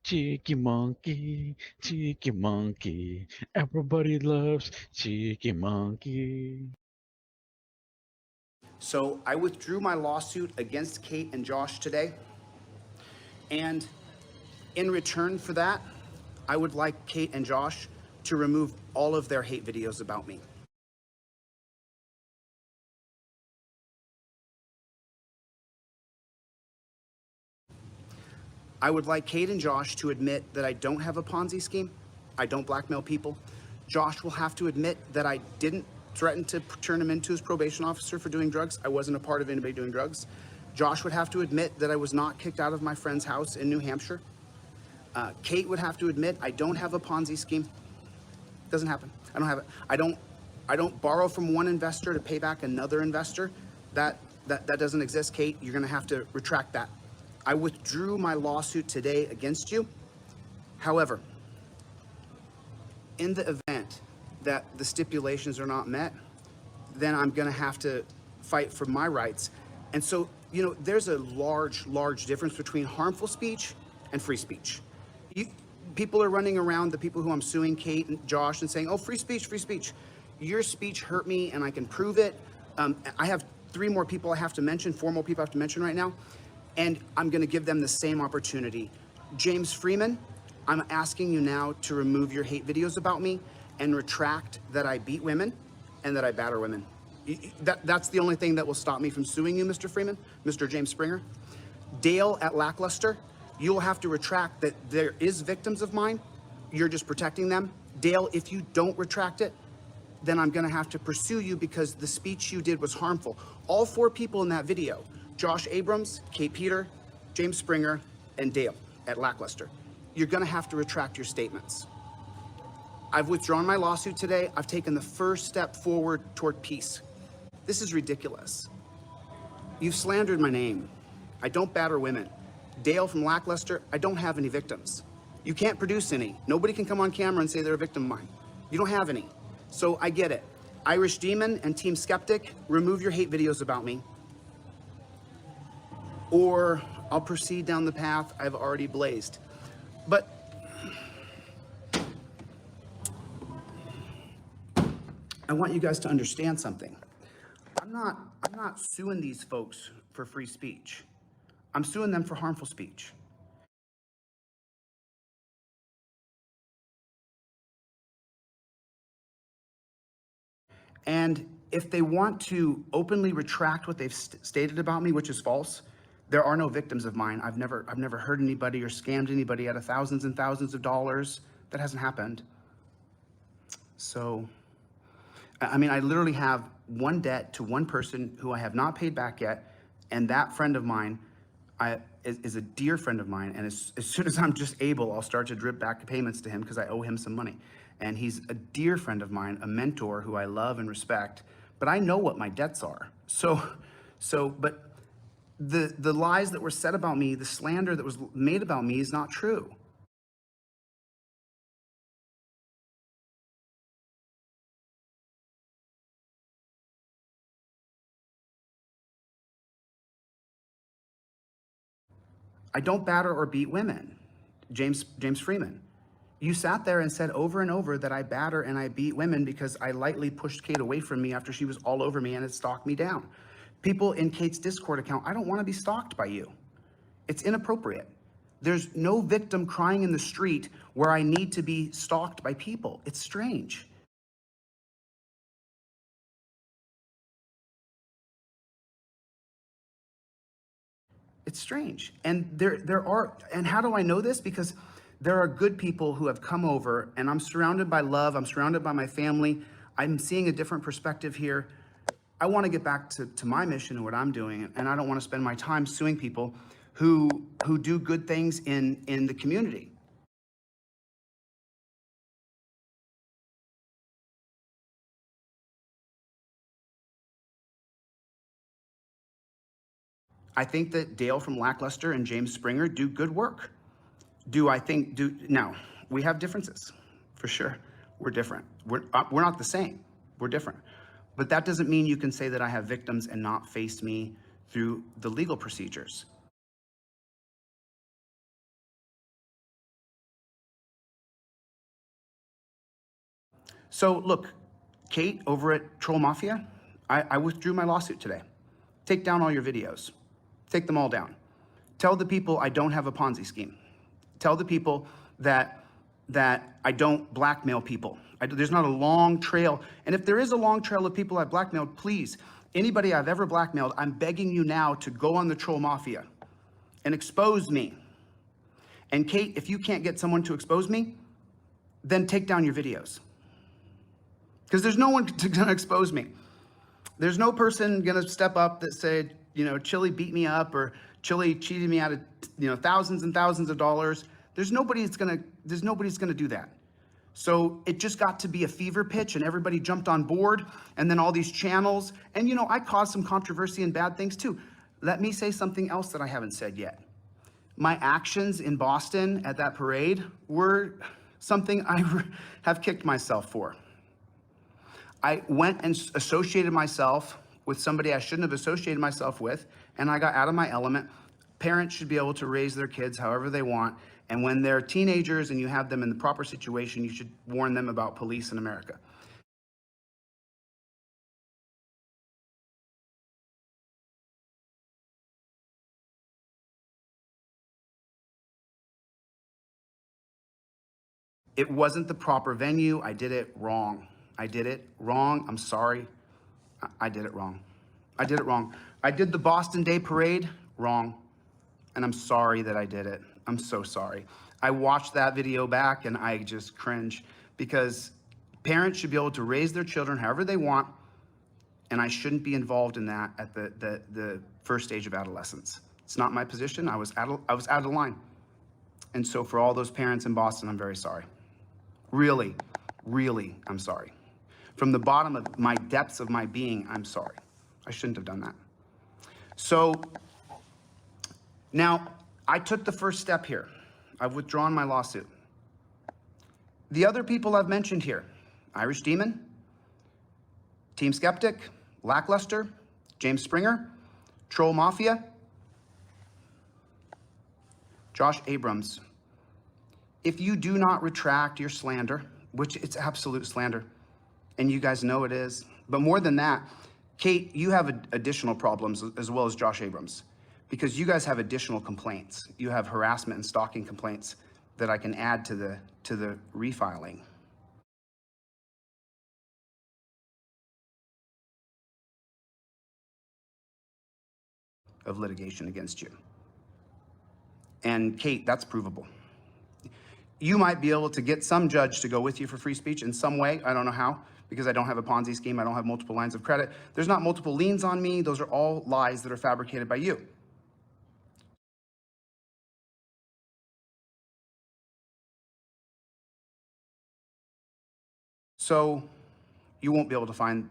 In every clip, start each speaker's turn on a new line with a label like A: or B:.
A: cheeky monkey. Everybody loves cheeky monkey.
B: So I withdrew my lawsuit against Kate and Josh today. And in return for that, I would like Kate and Josh to remove all of their hate videos about me. I would like Kate and Josh to admit that I don't have a Ponzi scheme. I don't blackmail people. Josh will have to admit that I didn't threaten to turn him into his probation officer for doing drugs. I wasn't a part of anybody doing drugs. Josh would have to admit that I was not kicked out of my friend's house in New Hampshire. Kate would have to admit I don't have a Ponzi scheme. Doesn't happen. I don't have it. I don't borrow from one investor to pay back another investor. That doesn't exist, Kate. You're going to have to retract that. I withdrew my lawsuit today against you. However, in the event that the stipulations are not met, then I'm going to have to fight for my rights. And so, there's a large difference between harmful speech and free speech. People are running around, the people who I'm suing, Kate and Josh, and saying, oh, free speech, free speech. Your speech hurt me and I can prove it. I have 3 more people I have to mention, 4 more people I have to mention right now. And I'm going to give them the same opportunity. James Freeman, I'm asking you now to remove your hate videos about me and retract that I beat women and that I batter women. That's the only thing that will stop me from suing you, Mr. Freeman, Mr. James Springer. Dale at Lackluster, you'll have to retract that there is victims of mine. You're just protecting them. Dale, if you don't retract it, then I'm going to have to pursue you because the speech you did was harmful. All 4 people in that video, Josh Abrams, Kate Peter, James Springer, and Dale at Lackluster, you're going to have to retract your statements. I've withdrawn my lawsuit today. I've taken the first step forward toward peace. This is ridiculous. You've slandered my name. I don't batter women. Dale from Lackluster, I don't have any victims. You can't produce any. Nobody can come on camera and say they're a victim of mine. You don't have any. So I get it. Irish Demon and Team Skeptic, remove your hate videos about me. Or I'll proceed down the path I've already blazed. But I want you guys to understand something. I'm not suing these folks for free speech. I'm suing them for harmful speech. And if they want to openly retract what they've stated about me, which is false, there are no victims of mine. I've never hurt anybody or scammed anybody out of thousands and thousands of dollars. That hasn't happened. So, I mean, I literally have one debt to one person who I have not paid back yet, and that friend of mine is a dear friend of mine, and as soon as I'm just able, I'll start to drip back payments to him because I owe him some money. And he's a dear friend of mine, a mentor who I love and respect, but I know what my debts are. But the lies that were said about me, the slander that was made about me is not true. I don't batter or beat women. James Freeman. You sat there and said over and over that I batter and I beat women because I lightly pushed Kate away from me after she was all over me and had stalked me down. People in Kate's Discord account, I don't want to be stalked by you. It's inappropriate. There's no victim crying in the street where I need to be stalked by people. It's strange. It's strange. And and how do I know this? Because there are good people who have come over and I'm surrounded by love. I'm surrounded by my family. I'm seeing a different perspective here. I want to get back to my mission and what I'm doing. And I don't want to spend my time suing people who do good things in the community. I think that Dale from Lackluster and James Springer do good work. Now, we have differences, for sure. We're different. We're not the same. We're different. But that doesn't mean you can say that I have victims and not face me through the legal procedures. So look, Kate over at Troll Mafia, I withdrew my lawsuit today. Take down all your videos. Take them all down. Tell the people I don't have a Ponzi scheme. Tell the people that I don't blackmail people. There's not a long trail. And if there is a long trail of people I blackmailed, please, anybody I've ever blackmailed, I'm begging you now to go on the Troll Mafia and expose me. And Kate, if you can't get someone to expose me, then take down your videos. Because there's no one to expose me. There's no person gonna step up that said, you know, Chille beat me up or Chille cheated me out of, you know, thousands and thousands of dollars. There's nobody's gonna do that. So it just got to be a fever pitch and everybody jumped on board and then all these channels. And you know, I caused some controversy and bad things too. Let me say something else that I haven't said yet. My actions in Boston at that parade were something I have kicked myself for. I went and associated myself with somebody I shouldn't have associated myself with, and I got out of my element. Parents should be able to raise their kids however they want, and when they're teenagers and you have them in the proper situation, you should warn them about police in America. It wasn't the proper venue. I did it wrong. I did it wrong. I'm sorry. I did it wrong. I did it wrong. I did the Boston Day Parade wrong. And I'm sorry that I did it. I'm so sorry. I watched that video back and I just cringe because parents should be able to raise their children however they want, and I shouldn't be involved in that at the first stage of adolescence. It's not my position. I was out of line. And so for all those parents in Boston, I'm very sorry. Really, really, I'm sorry. From the bottom of my depths of my being, I'm sorry. I shouldn't have done that. So now I took the first step here. I've withdrawn my lawsuit. The other people I've mentioned here, Irish Demon, Team Skeptic, Lackluster, James Springer, Troll Mafia, Josh Abrams, if you do not retract your slander, which it's absolute slander, and you guys know it is, but more than that, Kate, you have additional problems as well as Josh Abrams, because you guys have additional complaints. You have harassment and stalking complaints that I can add to the refiling. Of litigation against you. And Kate, that's provable. You might be able to get some judge to go with you for free speech in some way. I don't know how, because I don't have a Ponzi scheme. I don't have multiple lines of credit. There's not multiple liens on me. Those are all lies that are fabricated by you. So you won't be able to find,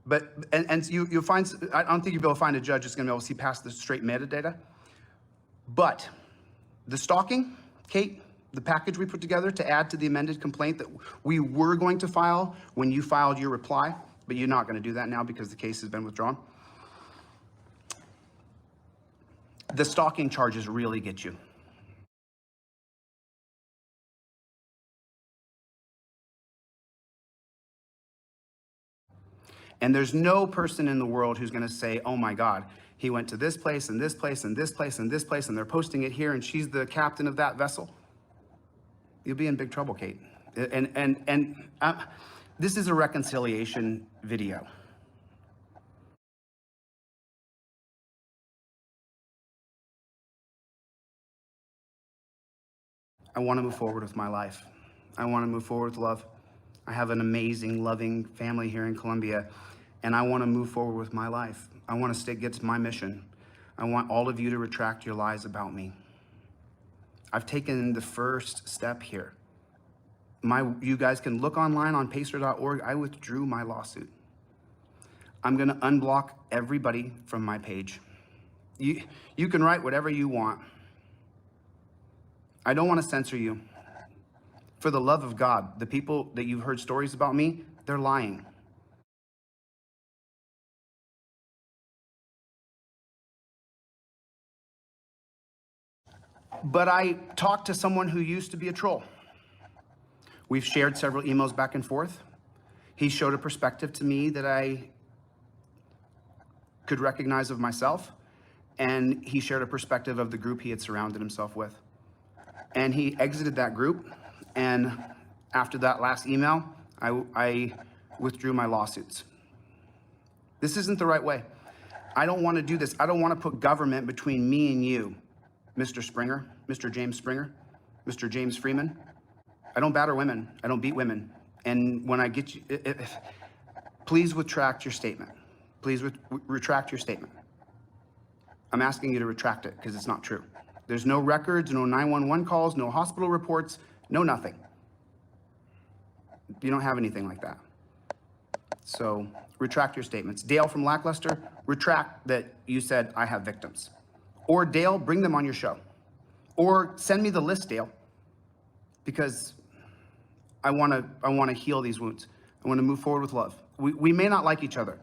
B: you'll find, I don't think you'll be able to find a judge that's gonna be able to see past the straight metadata. But the stalking, Kate, the package we put together to add to the amended complaint that we were going to file when you filed your reply, but you're not gonna do that now because the case has been withdrawn. The stalking charges really get you. And there's no person in the world who's gonna say, oh my God, he went to this place and this place and this place and this place and they're posting it here and she's the captain of that vessel. You'll be in big trouble, Kate. And this is a reconciliation video. I wanna move forward with my life. I wanna move forward with love. I have an amazing, loving family here in Colombia, and I wanna move forward with my life. I wanna get to my mission. I want all of you to retract your lies about me. I've taken the first step here. You guys can look online on pacer.org. I withdrew my lawsuit. I'm gonna unblock everybody from my page. You can write whatever you want. I don't wanna censor you. For the love of God, the people that you've heard stories about me, they're lying. But I talked to someone who used to be a troll. We've shared several emails back and forth. He showed a perspective to me that I could recognize of myself, and he shared a perspective of the group he had surrounded himself with. And he exited that group, and after that last email, I withdrew my lawsuits. This isn't the right way. I don't want to do this. I don't want to put government between me and you, Mr. Springer, Mr. James Springer, Mr. James Freeman. I don't batter women. I don't beat women. And when I get you, please retract your statement. Please retract your statement. I'm asking you to retract it because it's not true. There's no records, no 911 calls, no hospital reports, no nothing. You don't have anything like that. So retract your statements. Dale from Lackluster, retract that you said I have victims. Or Dale, bring them on your show. Or send me the list, Dale, because I want to heal these wounds. I want to move forward with love. We may not like each other.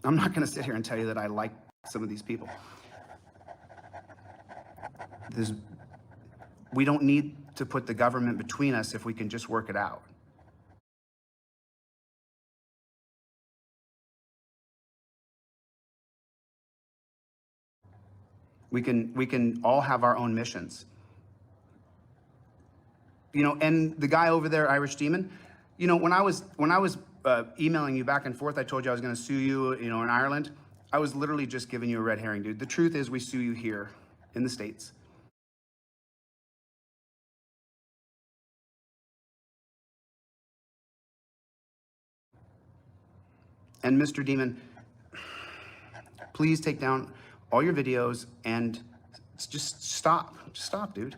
B: I'm not going to sit here and tell you that I like some of these people. We don't need to put the government between us if we can just work it out. We can all have our own missions. You know, and the guy over there, Irish Demon, you know, when I was emailing you back and forth, I told you I was going to sue you, you know, in Ireland. I was literally just giving you a red herring, dude. The truth is we sue you here in the States. And Mr. Demon, please take down all your videos and just stop. Just stop, dude.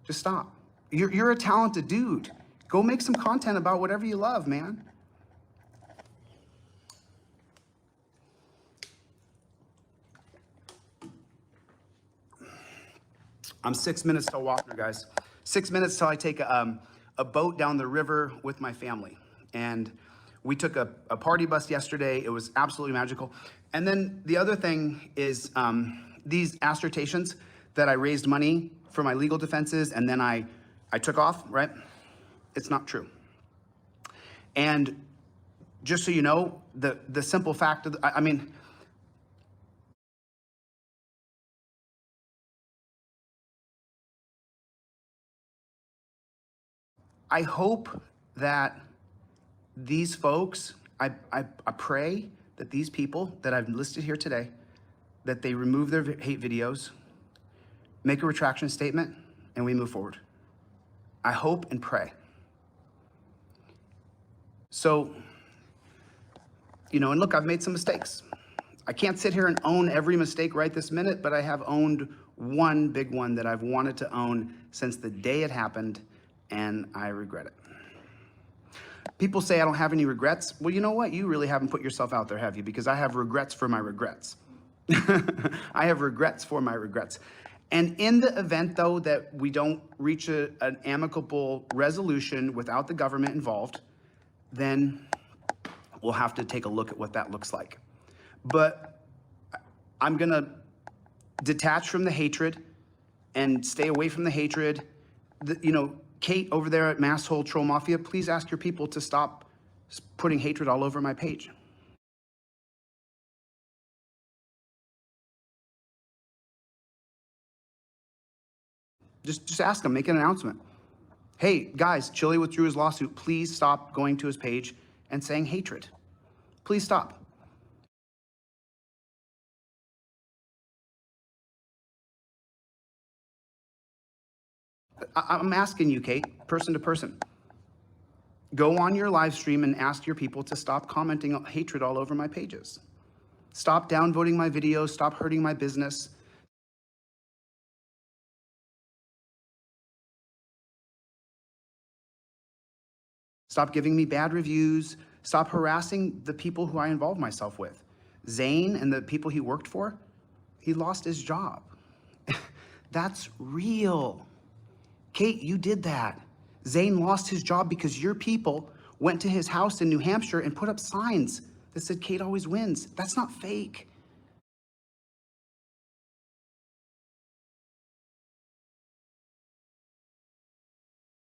B: Just stop. You're a talented dude. Go make some content about whatever you love, man. I'm 6 minutes till Wapner, guys. 6 minutes till I take a boat down the river with my family. And we took a party bus yesterday. It was absolutely magical. And then the other thing is these assertions that I raised money for my legal defenses and then I took off, right? It's not true. And just so you know, the simple fact of, I mean, I hope that these folks, I pray that these people that I've listed here today, that they remove their hate videos, make a retraction statement, and we move forward. I hope and pray. So, you know, and look, I've made some mistakes. I can't sit here and own every mistake right this minute, but I have owned one big one that I've wanted to own since the day it happened, and I regret it. People say I don't have any regrets. Well, you know what? You really haven't put yourself out there, have you? Because I have regrets for my regrets. I have regrets for my regrets. And in the event, though, that we don't reach an amicable resolution without the government involved, then we'll have to take a look at what that looks like. But I'm going to detach from the hatred and stay away from the hatred. You know, Kate over there at Masshole Troll Mafia, please ask your people to stop putting hatred all over my page. Just ask them, make an announcement. Hey, guys, Chille withdrew his lawsuit. Please stop going to his page and saying hatred. Please stop. I'm asking you, Kate, person to person. Go on your live stream and ask your people to stop commenting hatred all over my pages. Stop downvoting my videos, stop hurting my business. Stop giving me bad reviews. Stop harassing the people who I involve myself with. Zane and the people he worked for, he lost his job. That's real. Kate, you did that. Zane lost his job because your people went to his house in New Hampshire and put up signs that said Kate always wins. That's not fake.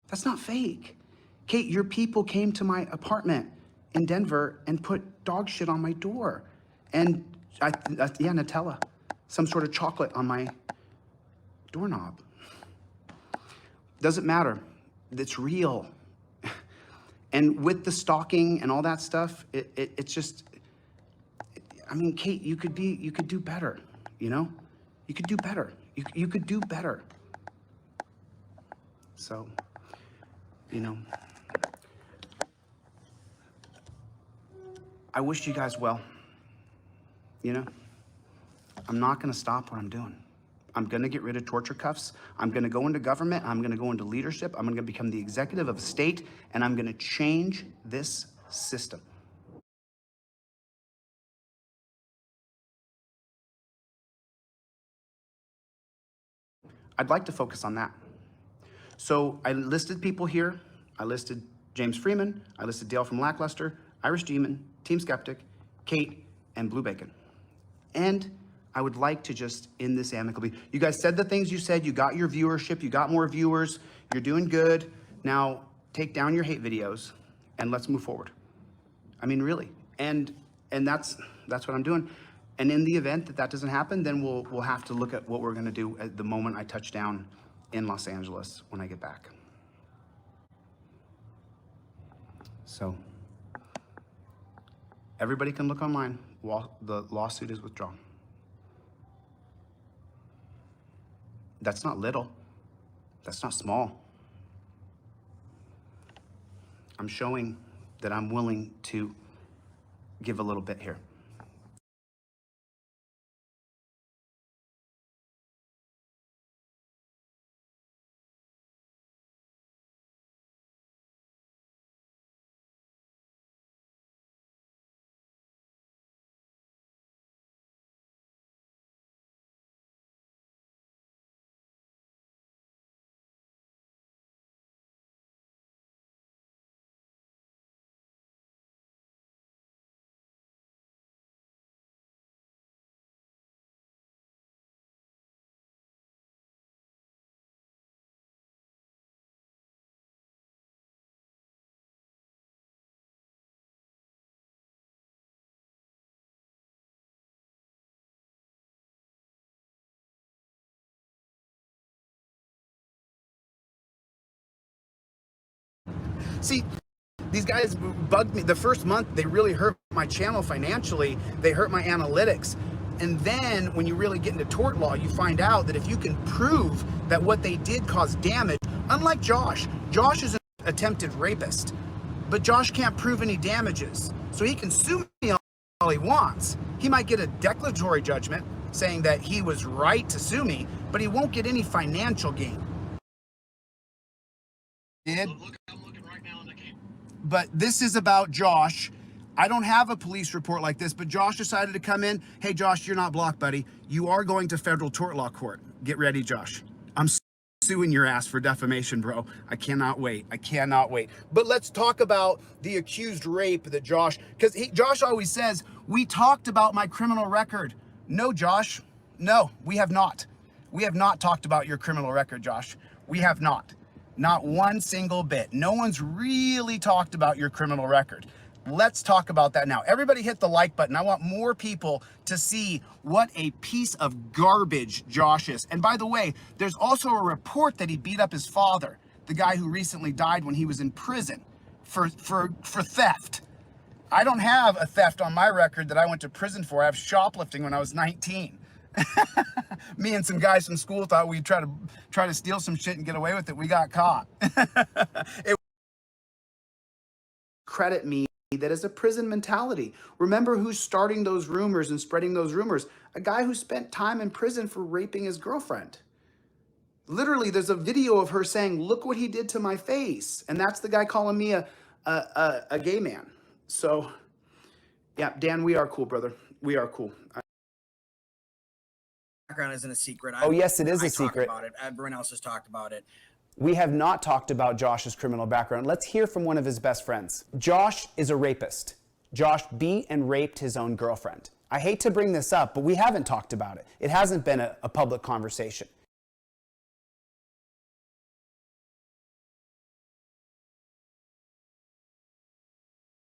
B: That's not fake. Kate, your people came to my apartment in Denver and put dog shit on my door. And yeah, Nutella, some sort of chocolate on my doorknob. Doesn't matter. It's real. And with the stalking and all that stuff, it's just, I mean, Kate, you could do better, you know? You could do better. You could do better. So, you know, I wish you guys well, you know? I'm not gonna stop what I'm doing. I'm gonna get rid of torture cuffs. I'm gonna go into government. I'm gonna go into leadership. I'm gonna become the executive of a state, and I'm gonna change this system. I'd like to focus on that. So I listed people here. I listed James Freeman. I listed Dale from Lackluster, Irish Demon, Team Skeptic, Kate, and Blue Bacon. And I would like to just end this amicably. You guys said the things you said. You got your viewership. You got more viewers. You're doing good. Now take down your hate videos and let's move forward. I mean, really. And that's what I'm doing. And in the event that that doesn't happen, then we'll have to look at what we're going to do at the moment I touch down in Los Angeles when I get back. So everybody can look online. The lawsuit is withdrawn. That's not little. That's not small. I'm showing that I'm willing to give a little bit here. See, these guys bugged me. The first month, they really hurt my channel financially. They hurt my analytics. And then when you really get into tort law, you find out that if you can prove that what they did caused damage, unlike Josh is an attempted rapist, but Josh can't prove any damages. So he can sue me all he wants. He might get a declaratory judgment saying that he was right to sue me, but he won't get any financial gain. I'm looking right now on the camera. But this is about Josh. I don't have a police report like this, but Josh decided to come in. Hey, Josh, you're not blocked, buddy. You are going to federal tort law court. Get ready, Josh. I'm suing your ass for defamation, bro. I cannot wait. I cannot wait. But let's talk about the accused rape that Josh, because Josh always says, we talked about my criminal record. No, Josh. No, we have not. We have not talked about your criminal record, Josh. We have not. Not one single bit. No one's really talked about your criminal record. Let's talk about that now. Everybody hit the like button. I want more people to see what a piece of garbage Josh is. And by the way, there's also a report that he beat up his father, the guy who recently died when he was in prison for theft. I don't have a theft on my record that I went to prison for. I have shoplifting when I was 19. Me and some guys from school thought we'd try to steal some shit and get away with it. We got caught. Credit me that is a prison mentality. Remember who's starting those rumors and spreading those rumors? A guy who spent time in prison for raping his girlfriend. Literally, there's a video of her saying, "Look what he did to my face," and that's the guy calling me a gay man. So, yeah, Dan, we are cool, brother. We are cool.
C: Background isn't a secret.
D: Oh, yes, it is a secret.
C: About it. Everyone else has talked about it.
D: We have not talked about Josh's criminal background. Let's hear from one of his best friends. Josh is a rapist. Josh beat and raped his own girlfriend. I hate to bring this up, but we haven't talked about it. It hasn't been a public conversation.